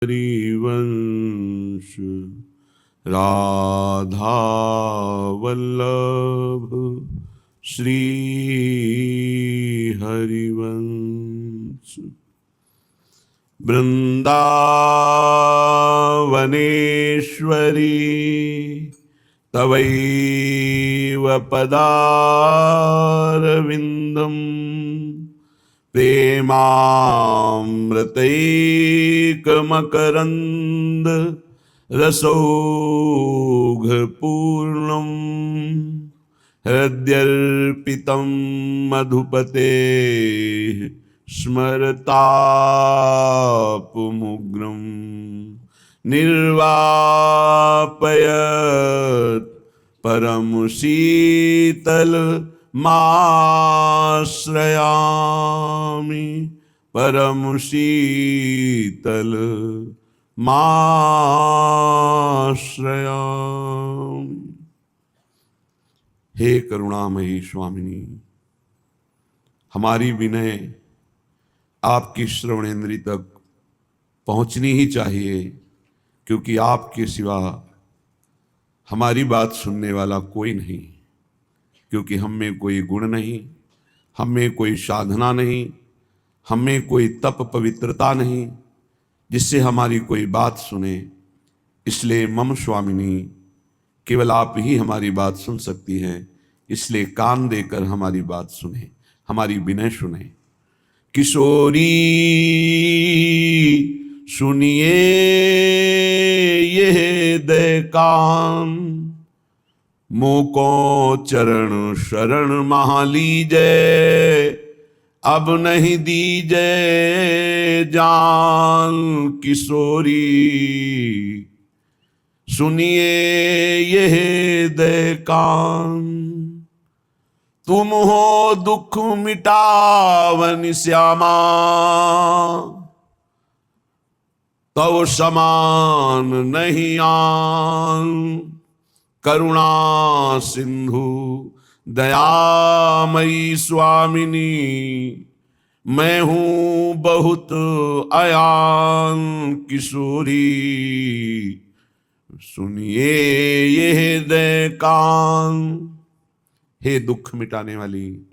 हरिवंश राधा वल्लभ श्री हरिवंश। वृंदावनेश्वरी तवैव पदारविन्दम् प्रेमामृतैकमकरन्द रसौघपूर्णम् हृद्यर्पितं मधुपते स्मरतापमुग्रम् निर्वापयत् परम शीतल माश्रयामि परम शीतल माश्रयामि। हे करुणामयी स्वामिनी, हमारी विनय आपकी श्रवणेंद्री तक पहुंचनी ही चाहिए, क्योंकि आपके सिवा हमारी बात सुनने वाला कोई नहीं। क्योंकि हम में कोई गुण नहीं, हम में कोई साधना नहीं, हम में कोई तप पवित्रता नहीं जिससे हमारी कोई बात सुने। इसलिए मम स्वामिनी, केवल आप ही हमारी बात सुन सकती हैं। इसलिए कान देकर हमारी बात सुने, हमारी विनय सुने। किशोरी सुनिए ये दय कान, मोको चरण शरण महा लीजय, अब नहीं दीजय जान। किशोरी सुनिए यह दय कान, तुम हो दुख मिटावन श्यामा, तव समान नहीं आन। करुणा सिंधु दयामयी स्वामिनी, मैं हूं बहुत अयान। किशोरी सुनिए यह दय कान। हे दुख मिटाने वाली,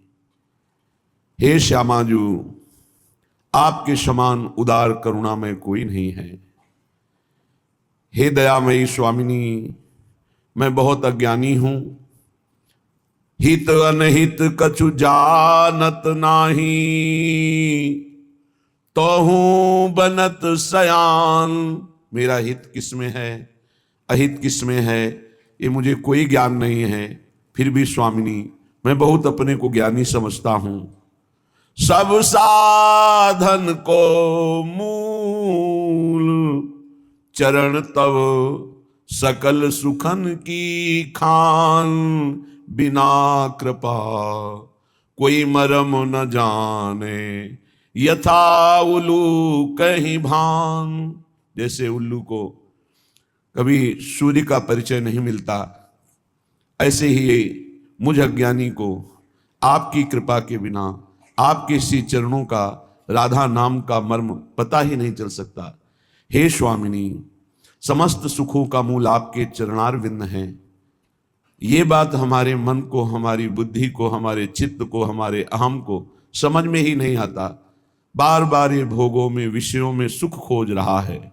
हे श्यामाजू, आपके समान उदार करुणा में कोई नहीं है। हे दयामयी स्वामिनी, मैं बहुत अज्ञानी हूं। हित अनहित कछु जानत नाही, तो हूं बनत सयान। मेरा हित किसमें है, अहित किसमें है, ये मुझे कोई ज्ञान नहीं है। फिर भी स्वामिनी, मैं बहुत अपने को ज्ञानी समझता हूं। सब साधन को मूल, चरण तव सकल सुखन की खान। बिना कृपा कोई मरम न जाने, यथा उल्लू कहीं भान। जैसे उल्लू को कभी सूर्य का परिचय नहीं मिलता, ऐसे ही मुझ अज्ञानी को आपकी कृपा के बिना, आपके श्री चरणों का, राधा नाम का मर्म पता ही नहीं चल सकता। हे स्वामिनी, समस्त सुखों का मूल आपके चरणार विंद हैं। ये बात हमारे मन को, हमारी बुद्धि को, हमारे चित्त को, हमारे अहम को समझ में ही नहीं आता। बार बार ये भोगों में, विषयों में सुख खोज रहा है।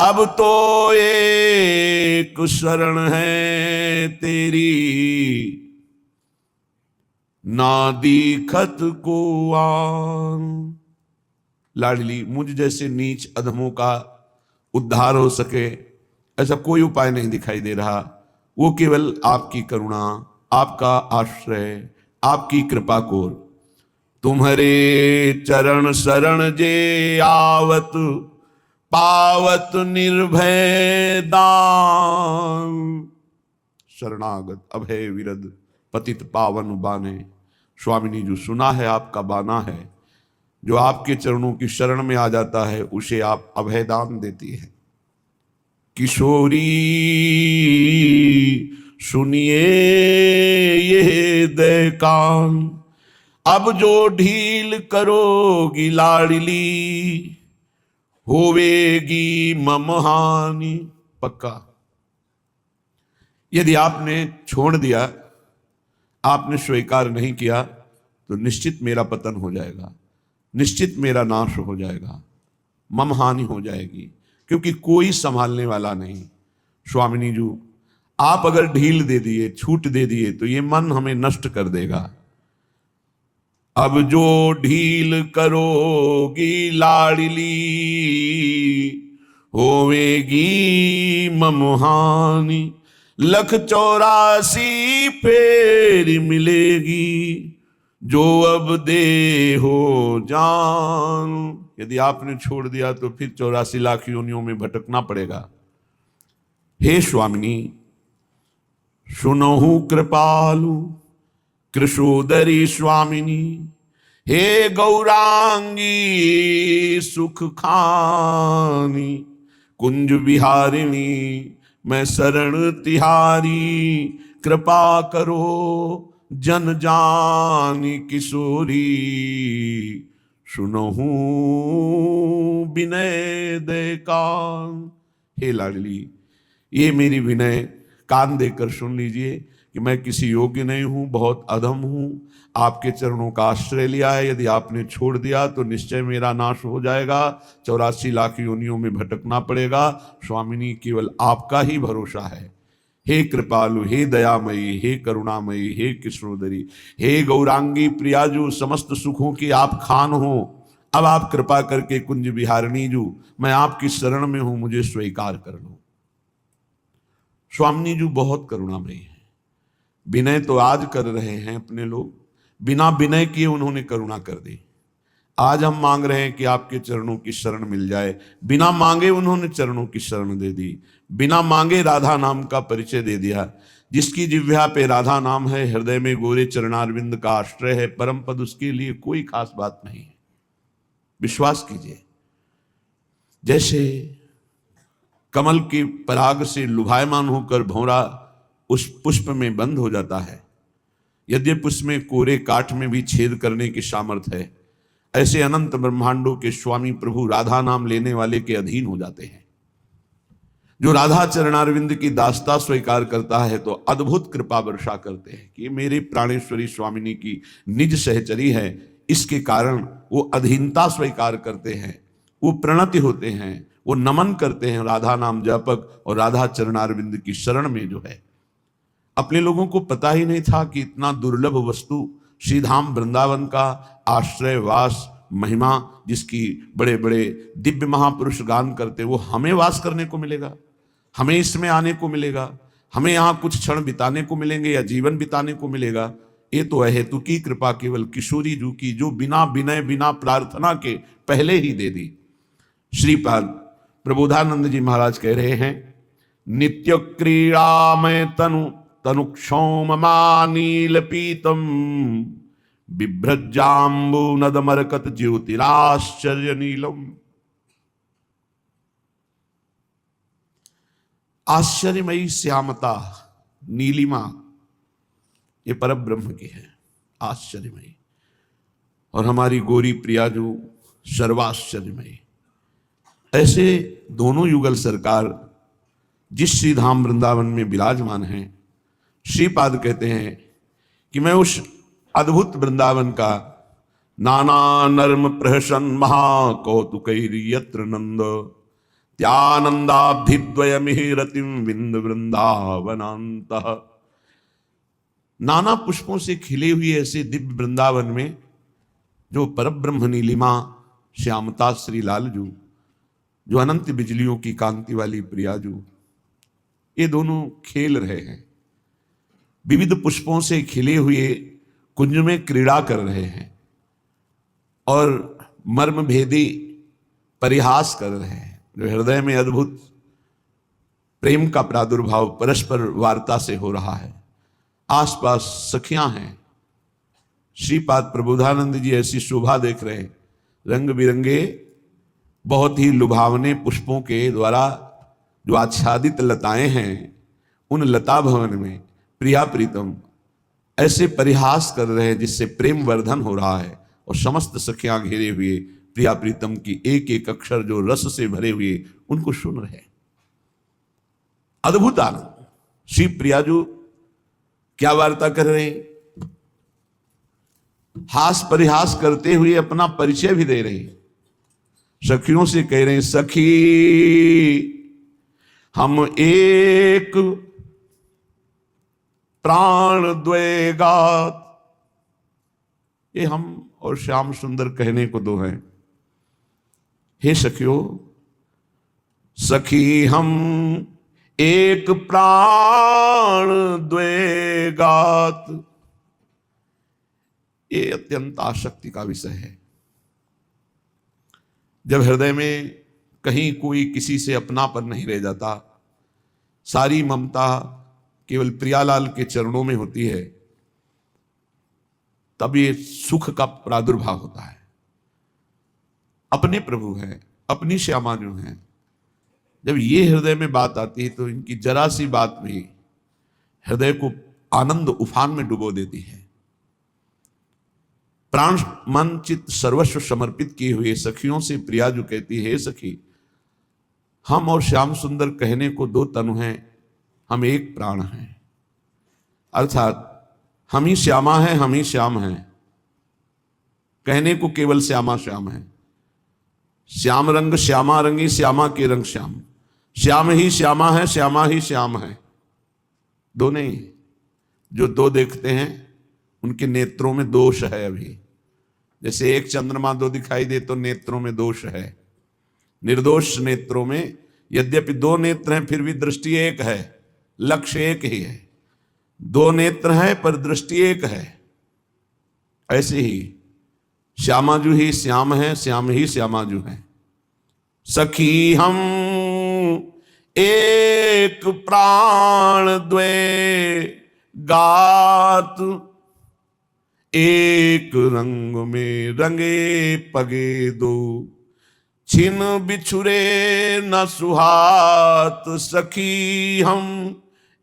अब तो एक शरण है तेरी, ना दीखत को आन। लाडली, मुझ जैसे नीच अधमों का उद्धार हो सके ऐसा कोई उपाय नहीं दिखाई दे रहा। वो केवल आपकी करुणा, आपका आश्रय, आपकी कृपा को। तुम्हारे चरण शरण जे आवत, पावत निर्भय दान। शरणागत अभय विरद पतित पावन बाने। स्वामिनी, जो सुना है आपका बाना है, जो आपके चरणों की शरण में आ जाता है उसे आप अभयदान देती है। किशोरी सुनिए ये दय कान, अब जो ढील करोगी लाडली, होवेगी मम हानि। पक्का, यदि आपने छोड़ दिया, आपने स्वीकार नहीं किया, तो निश्चित मेरा पतन हो जाएगा, निश्चित मेरा नाश हो जाएगा, मम हानि हो जाएगी, क्योंकि कोई संभालने वाला नहीं। स्वामिनी जी, आप अगर ढील दे दिए, छूट दे दिए, तो ये मन हमें नष्ट कर देगा। अब जो ढील करोगी लाडली, होवेगी मम हानि। 184 फेर मिलेगी, जो अब दे हो जान। यदि आपने छोड़ दिया तो फिर 84 लाख योनियों में भटकना पड़ेगा। हे स्वामिनी, सुनहु कृपालु कृशोदरी स्वामिनी, हे गौरांगी सुख खानी, कुंज विहारिणी मैं शरण तिहारी। कृपा करो जन जानी किशोरी, सुनहु विनय दे कान। हे लाडली, ये मेरी विनय कान देकर सुन लीजिए कि मैं किसी योग्य नहीं हूं, बहुत अधम हूं। आपके चरणों का आश्रय लिया है, यदि आपने छोड़ दिया तो निश्चय मेरा नाश हो जाएगा, 84 लाख योनियों में भटकना पड़ेगा। स्वामिनी, केवल आपका ही भरोसा है। हे कृपालु, हे दयामयी, हे करुणामयी, हे कृष्णोदरी, हे गौरांगी प्रियाजू, समस्त सुखों की आप खान हो। अब आप कृपा करके कुंज विहारिणी जू, मैं आपकी शरण में हूं, मुझे स्वीकार कर लो। स्वामिनी जी बहुत करुणामयी है। विनय तो आज कर रहे हैं अपने लोग, बिना विनय किए उन्होंने करुणा कर दी। आज हम मांग रहे हैं कि आपके चरणों की शरण मिल जाए, बिना मांगे उन्होंने चरणों की शरण दे दी, बिना मांगे राधा नाम का परिचय दे दिया। जिसकी जिह्वा पे राधा नाम है, हृदय में गोरे चरणारविंद का आश्रय है, परम पद, उसके लिए कोई खास बात नहीं है। विश्वास कीजिए, जैसे कमल के पराग से लुभायमान होकर भौरा उस पुष्प में बंद हो जाता है, यद्यपि उसमें कोरे काठ में भी छेद करने की सामर्थ्य है, ऐसे अनंत ब्रह्मांडों के स्वामी प्रभु राधा नाम लेने वाले के अधीन हो जाते हैं। जो राधा चरणारविंद की दास्ता स्वीकार करता है तो अद्भुत कृपा वर्षा करते हैं कि मेरे प्राणेश्वरी स्वामिनी की निज सहचरी है, इसके कारण वो अधीनता स्वीकार करते हैं, वो प्रणति होते हैं, वो नमन करते हैं राधा नाम जापक और राधा चरणारविंद की शरण में जो है। अपने लोगों को पता ही नहीं था कि इतना दुर्लभ वस्तु श्रीधाम वृंदावन का आश्रय वास महिमा, जिसकी बड़े बड़े दिव्य महापुरुष गान करते, वो हमें वास करने को मिलेगा, हमें इसमें आने को मिलेगा, हमें यहाँ कुछ क्षण बिताने को मिलेंगे या जीवन बिताने को मिलेगा। ये तो अहेतु की कृपा केवल किशोरी जू की, जो बिना विनय बिना प्रार्थना के पहले ही दे दी। श्रीपाद प्रबोधानंद जी महाराज कह रहे हैं, नित्य क्रीड़ा में तनु तनुक्षोम नील पीतम, बिभ्रजाम्बु नदमरकत ज्योतिराश्चर्य नीलम। आश्चर्यमयी श्यामता नीलिमा ये परम ब्रह्म की है, आश्चर्यमयी। और हमारी गोरी प्रिया जो सर्वाश्चर्यमयी। ऐसे दोनों युगल सरकार जिस श्रीधाम वृंदावन में विराजमान हैं, श्रीपाद कहते हैं कि मैं उस अद्भुत वृंदावन का नाना नर्म प्रहसन महाकौतुकैर्यत्र नंद त्यानंदाब्धिद्वयमिहिरतिम विंद वृंदावनांतः। नाना पुष्पों से खिले हुए ऐसे दिव्य वृंदावन में जो परब्रह्म नीलिमा श्यामता श्री लालजू, जो अनंत बिजलियों की कांति वाली प्रियाजू, ये दोनों खेल रहे हैं, विविध पुष्पों से खिले हुए कुंज में क्रीड़ा कर रहे हैं और मर्म भेदी परिहास कर रहे हैं। जो हृदय में अद्भुत प्रेम का प्रादुर्भाव परस्पर वार्ता से हो रहा है। आसपास सखियां हैं। श्रीपाद प्रबोधानंद जी ऐसी शोभा देख रहे हैं, रंग बिरंगे बहुत ही लुभावने पुष्पों के द्वारा जो आच्छादित लताएं हैं, उन लता भवन में प्रिया प्रीतम ऐसे परिहास कर रहे हैं जिससे प्रेम वर्धन हो रहा है और समस्त सखियां घेरे हुए प्रिया प्रीतम की एक एक अक्षर जो रस से भरे हुए उनको सुन रहे। अद्भुत आनंद। श्री प्रियाजू क्या वार्ता कर रहे हैं? हास परिहास करते हुए अपना परिचय भी दे रहे हैं। सखियों से कह रहे हैं, सखी हम एक प्राण द्वेगात। ये हम और श्याम सुंदर कहने को दो हैं। हे सखियों, सखी हम एक प्राण द्वेगात, ये अत्यंत आसक्ति का विषय है। जब हृदय में कहीं कोई किसी से अपनापन नहीं रह जाता, सारी ममता केवल प्रियालाल के चरणों में होती है, तब ये सुख का प्रादुर्भाव होता है। अपने प्रभु हैं, अपनी श्यामा जो हैं, जब ये हृदय में बात आती है तो इनकी जरा सी बात भी हृदय को आनंद उफान में डुबो देती है। प्राण मन चित्त सर्वस्व समर्पित किए हुए सखियों से प्रियाजू कहती है, सखी हम और श्याम सुंदर कहने को दो तनु हैं, हम एक प्राण हैं। अर्थात हम ही श्यामा हैं, हम ही श्याम हैं। कहने को केवल श्यामा श्याम है। श्याम रंग श्यामा रंगी, श्यामा के रंग श्याम। श्याम ही श्यामा है, श्यामा ही श्याम है। दो नहीं, जो दो देखते हैं उनके नेत्रों में दोष है। अभी जैसे एक चंद्रमा दो दिखाई दे तो नेत्रों में दोष है। निर्दोष नेत्रों में यद्यपि दो नेत्र हैं फिर भी दृष्टि एक है, लक्ष्य एक ही है। दो नेत्र हैं पर दृष्टि एक है। ऐसे ही श्यामाजू ही श्याम है, श्याम ही श्यामाजू है। सखी हम एक प्राण द्वे गात, एक रंग में रंगे पगे दो, छिन बिछुरे न सुहात। सखी हम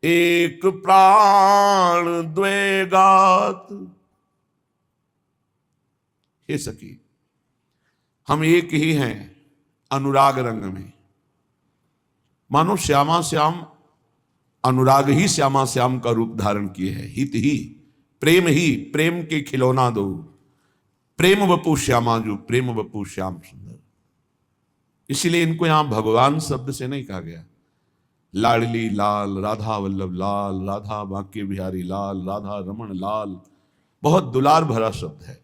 एक प्राण द्वे गात। हे सखी, हम एक ही हैं अनुराग रंग में। मानो श्यामा श्याम अनुराग ही श्यामा श्याम का रूप धारण किए है। हित ही प्रेम के खिलौना दो, प्रेम वपु श्यामाजू, प्रेम वपु श्याम सुंदर। इसीलिए इनको यहां भगवान शब्द से नहीं कहा गया। लाडली लाल, राधा वल्लभ लाल, राधा बांके बिहारी लाल, राधा रमन लाल, बहुत दुलार भरा शब्द है।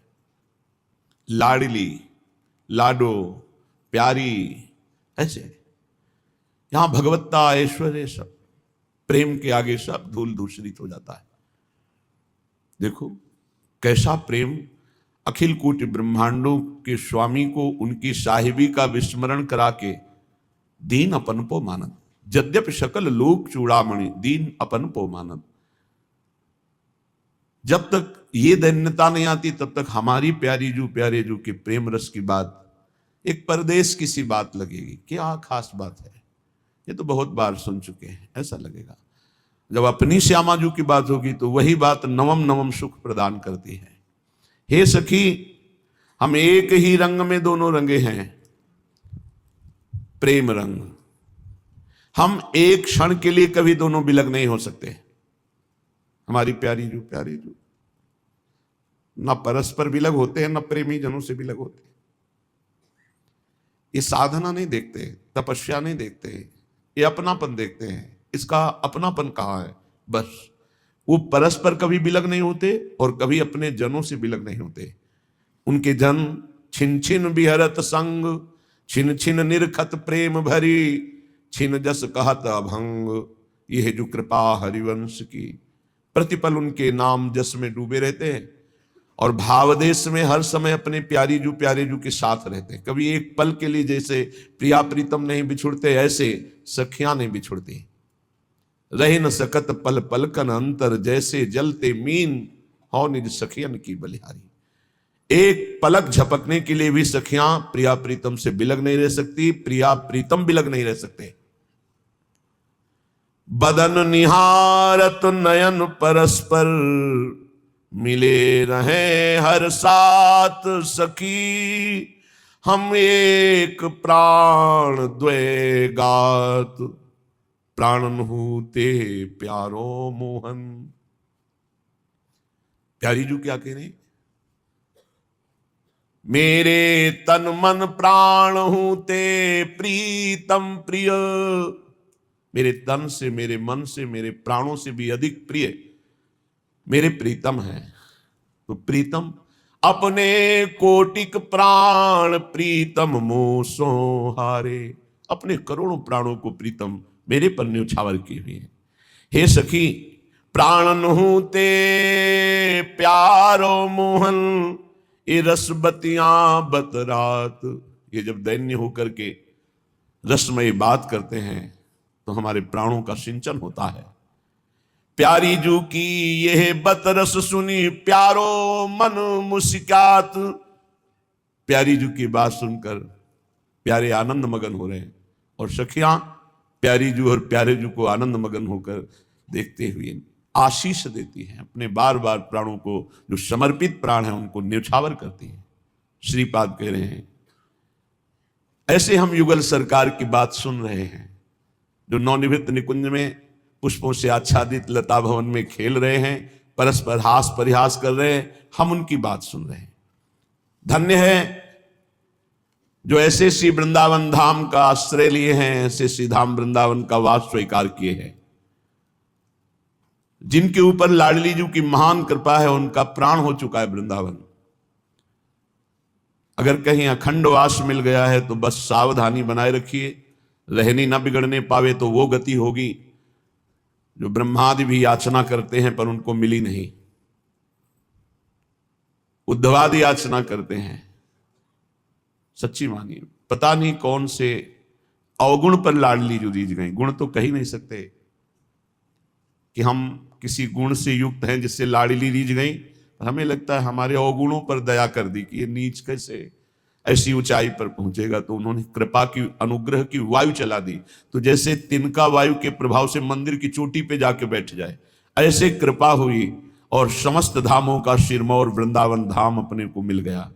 लाडली, लाडो, प्यारी, ऐसे यहां भगवत्ता ऐश्वर्य सब, प्रेम के आगे सब धूल दूषरित हो जाता है। देखो कैसा प्रेम अखिल कोटि ब्रह्मांडों के स्वामी को उनकी साहिबी का विस्मरण करा के दीन अपन पो मानत, यद्यपि सकल लोक चूड़ामणि दीन अपन पो मानत। जब तक ये दैन्यता नहीं आती तब तक हमारी प्यारी जू प्यारे जू के प्रेम रस की बात एक परदेश की सी बात लगेगी। क्या खास बात है, ये तो बहुत बार सुन चुके हैं, ऐसा लगेगा। जब अपनी श्यामाजू की बात होगी तो वही बात नवम नवम सुख प्रदान करती है। हे सखी, हम एक ही रंग में दोनों रंगे हैं, प्रेम रंग। हम एक क्षण के लिए कभी दोनों बिलग नहीं हो सकते। हमारी प्यारी जू न परस्पर बिलग होते हैं, न प्रेमी जनों से बिलग होते हैं। ये साधना नहीं देखते, तपस्या नहीं देखते, ये अपनापन देखते हैं। इसका अपनापन कहाँ है? बस वो परस्पर कभी बिलग नहीं होते और कभी अपने जनों से बिलग नहीं होते। उनके जन छिन छिन बिहरत संग, छिन छिन निरखत प्रेम भरी, छिन जस कहत अभंग। यह जो कृपा हरिवंश की, प्रतिपल उनके नाम जस में डूबे रहते हैं और भावदेश में हर समय अपने प्यारे जू के साथ रहते हैं। कभी एक पल के लिए जैसे प्रिया प्रीतम नहीं बिछुड़ते, ऐसे सखियां नहीं बिछुड़ती। रह न सकत पल पलकन अंतर, जैसे जलते मीन हो निज सखियन की बलिहारी। एक पलक झपकने के लिए भी सखियां प्रिया प्रीतम से बिलग नहीं रह सकती, प्रिया प्रीतम बिलग नहीं रह सकते। बदन निहारत नयन परस्पर, मिले रहे हर साथ सखी। हम एक प्राण द्वय गात, प्राणन हूते प्यारो मोहन। प्यारी जी क्या कह रहे? मेरे तन मन प्राण हूते प्रीतम प्रिय। मेरे तन से, मेरे मन से, मेरे प्राणों से भी अधिक प्रिय मेरे प्रीतम है। तो प्रीतम अपने कोटिक प्राण प्रीतम मोह सो हारे। अपने करोड़ों प्राणों को प्रीतम मेरे पर न्यौछावर किए हुए हैं। हे सखी, प्राणन हूते प्यारो मोहन, ये रसबतियां बतरात। ये जब दैन्य होकर के रसमय बात करते हैं तो हमारे प्राणों का सिंचन होता है। प्यारी जू की यह बतरस सुनी, प्यारो मन मुस्कात। प्यारी जू की बात सुनकर प्यारे आनंद मगन हो रहे हैं, और सखियां प्यारी जू और प्यारे जू को आनंद मगन होकर देखते हुए आशीष देती हैं। अपने बार बार प्राणों को, जो समर्पित प्राण हैं, उनको न्यौछावर करती हैं। श्रीपाद कह रहे हैं, ऐसे हम युगल सरकार की बात सुन रहे हैं, जो नवनिवृत्त निकुंज में पुष्पों से आच्छादित लता भवन में खेल रहे हैं, परस्पर हास परिहास कर रहे हैं। हम उनकी बात सुन रहे हैं। धन्य है जो ऐसे श्री वृंदावन धाम का आश्रय लिए हैं, ऐसे श्री धाम वृंदावन का वास स्वीकार किए हैं, जिनके ऊपर लाडली जी की महान कृपा है। उनका प्राण हो चुका है वृंदावन। अगर कहीं अखंड वास मिल गया है तो बस सावधानी बनाए रखिए, रहनी न बिगड़ने पावे तो वो गति होगी जो ब्रह्मादि भी याचना करते हैं पर उनको मिली नहीं। उद्धवादि याचना करते हैं। सच्ची मानिए, पता नहीं कौन से अवगुण पर लाडली जो रीझ गई। गुण तो कह ही नहीं सकते कि हम किसी गुण से युक्त हैं जिससे लाडली रीझ गई। हमें लगता है हमारे अवगुणों पर दया कर दी कि ये नीच कैसे ऐसी ऊंचाई पर पहुंचेगा। तो उन्होंने कृपा की, अनुग्रह की वायु चला दी। तो जैसे तिनका वायु के प्रभाव से मंदिर की चोटी पे जाके बैठ जाए, ऐसे कृपा हुई और समस्त धामों का सिरमौर वृंदावन धाम अपने को मिल गया।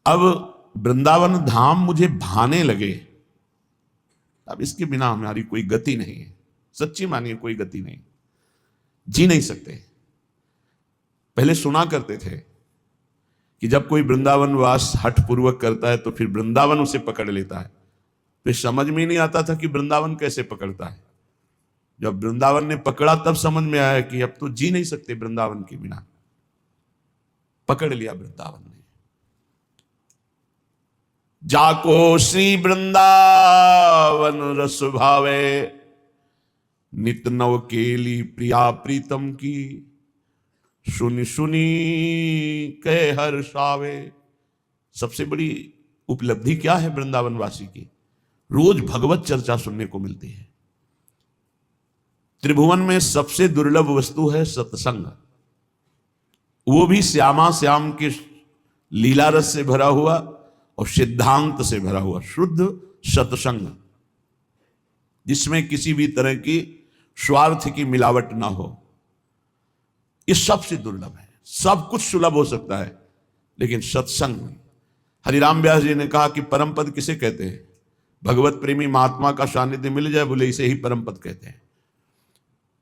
अब वृंदावन धाम मुझे भाने लगे, अब इसके बिना हमारी कोई गति नहीं है। सच्ची मानिए, कोई गति नहीं, जी नहीं सकते। पहले सुना करते थे कि जब कोई वृंदावन वास हठपूर्वक करता है तो फिर वृंदावन उसे पकड़ लेता है। फिर समझ में नहीं आता था कि वृंदावन कैसे पकड़ता है। जब वृंदावन ने पकड़ा तब समझ में आया कि अब तो जी नहीं सकते वृंदावन के बिना। पकड़ लिया वृंदावन ने। जाको श्री वृंदावन रस भावे, नित नव केली प्रिया प्रीतम की, सुनी सुनी कह हर्षावे। सबसे बड़ी उपलब्धि क्या है वृंदावन वासी की? रोज भगवत चर्चा सुनने को मिलती है। त्रिभुवन में सबसे दुर्लभ वस्तु है सत्संग, वो भी श्यामा श्याम के लीला रस से भरा हुआ और सिद्धांत से भरा हुआ शुद्ध सत्संग, जिसमें किसी भी तरह की स्वार्थ की मिलावट ना हो। ये सबसे दुर्लभ है। सब कुछ सुलभ हो सकता है लेकिन सत्संग नहीं। हरिराम व्यास जी ने कहा कि परम पद किसे कहते हैं? भगवत प्रेमी महात्मा का सानिध्य मिल जाए, बोले इसे ही परम पद कहते हैं।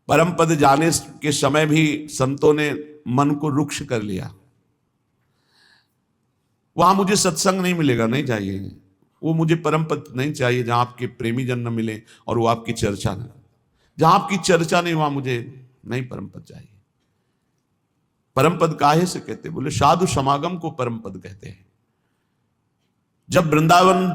परम पद जाने के समय भी संतों ने मन को रुक्ष कर लिया। वहां मुझे सत्संग नहीं मिलेगा, नहीं चाहिए। वो मुझे परम पद नहीं चाहिए जहां आपके प्रेमी जन न मिले और वो आपकी चर्चा न, जहां आपकी चर्चा नहीं वहां मुझे नहीं परम पद चाहिए। परम पद काहे से कहते? बोले साधु समागम को परम पद कहते हैं। जब वृंदावन